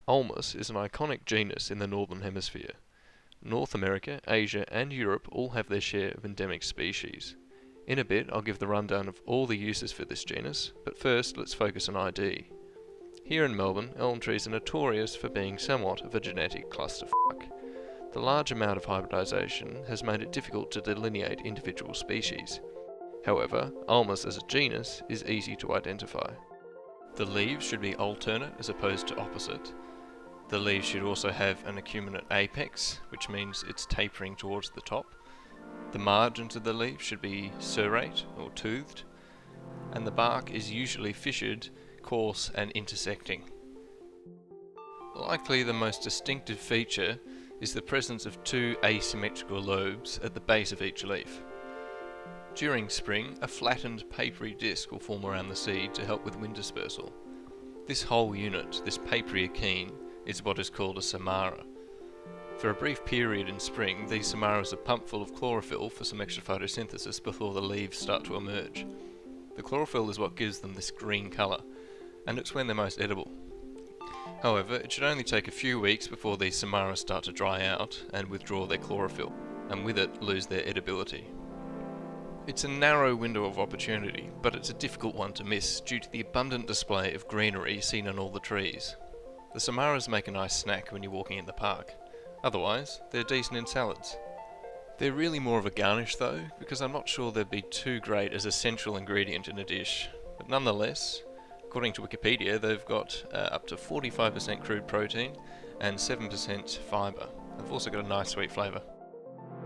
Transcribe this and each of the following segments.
Ulmus is an iconic genus in the Northern Hemisphere. North America, Asia and Europe all have their share of endemic species. In a bit I'll give the rundown of all the uses for this genus, but first let's focus on ID. Here in Melbourne, elm trees are notorious for being somewhat of a genetic clusterfuck. The large amount of hybridisation has made it difficult to delineate individual species. However, Ulmus as a genus is easy to identify. The leaves should be alternate as opposed to opposite. The leaves should also have an acuminate apex, which means it's tapering towards the top. The margins of the leaves should be serrate or toothed, and the bark is usually fissured, coarse and intersecting. Likely the most distinctive feature is the presence of two asymmetrical lobes at the base of each leaf. During spring, a flattened papery disc will form around the seed to help with wind dispersal. This whole unit, this papery achene, is what is called a samara. For a brief period in spring, these samaras are pumped full of chlorophyll for some extra photosynthesis before the leaves start to emerge. The chlorophyll is what gives them this green colour, and it's when they're most edible. However, it should only take a few weeks before these samaras start to dry out and withdraw their chlorophyll, and with it lose their edibility. It's a narrow window of opportunity, but it's a difficult one to miss due to the abundant display of greenery seen on all the trees. The samaras make a nice snack when you're walking in the park. Otherwise, they're decent in salads. They're really more of a garnish though, because I'm not sure they'd be too great as a central ingredient in a dish. But nonetheless, according to Wikipedia, they've got up to 45% crude protein and 7% fibre. They've also got a nice sweet flavour.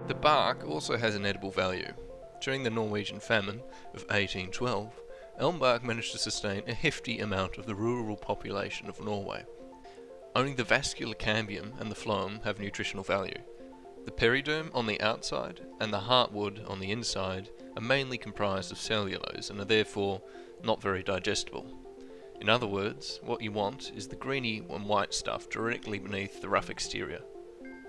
The bark also has an edible value. During the Norwegian famine of 1812, elm bark managed to sustain a hefty amount of the rural population of Norway. Only the vascular cambium and the phloem have nutritional value. The periderm on the outside and the heartwood on the inside are mainly comprised of cellulose and are therefore not very digestible. In other words, what you want is the greeny and white stuff directly beneath the rough exterior.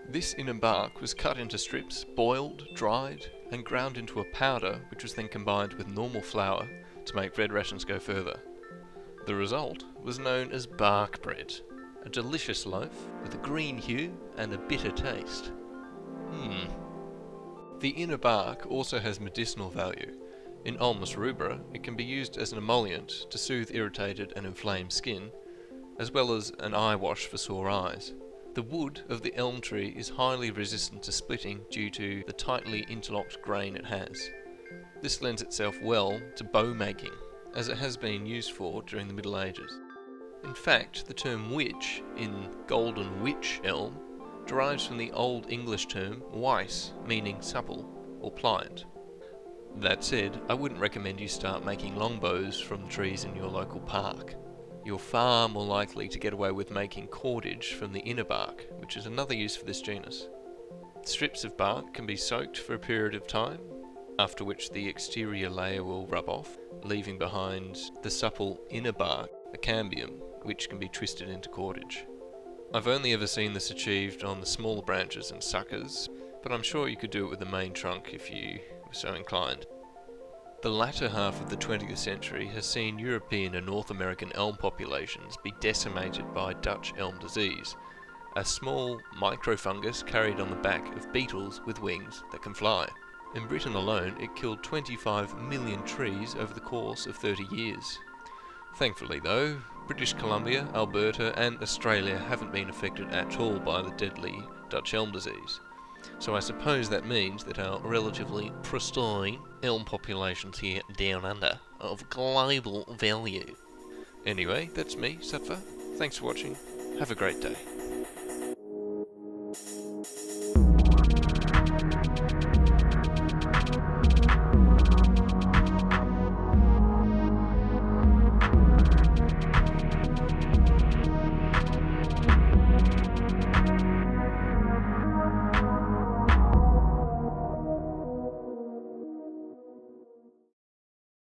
This inner bark was cut into strips, boiled, dried, and ground into a powder which was then combined with normal flour to make bread rations go further. The result was known as bark bread, a delicious loaf with a green hue and a bitter taste. The inner bark also has medicinal value. In Ulmus rubra, it can be used as an emollient to soothe irritated and inflamed skin, as well as an eye wash for sore eyes. The wood of the elm tree is highly resistant to splitting due to the tightly interlocked grain it has. This lends itself well to bow making, as it has been used for during the Middle Ages. In fact, the term witch in golden witch elm derives from the Old English term weis, meaning supple or pliant. That said, I wouldn't recommend you start making longbows from trees in your local park. You're far more likely to get away with making cordage from the inner bark, which is another use for this genus. Strips of bark can be soaked for a period of time, after which the exterior layer will rub off, leaving behind the supple inner bark, a cambium, which can be twisted into cordage. I've only ever seen this achieved on the smaller branches and suckers, but I'm sure you could do it with the main trunk if you were so inclined. The latter half of the 20th century has seen European and North American elm populations be decimated by Dutch elm disease, a small microfungus carried on the back of beetles with wings that can fly. In Britain alone, it killed 25 million trees over the course of 30 years. Thankfully though, British Columbia, Alberta and Australia haven't been affected at all by the deadly Dutch elm disease. So I suppose that means that our relatively pristine elm populations here down under are of global value. Anyway, that's me, Sattva. Thanks for watching. Have a great day.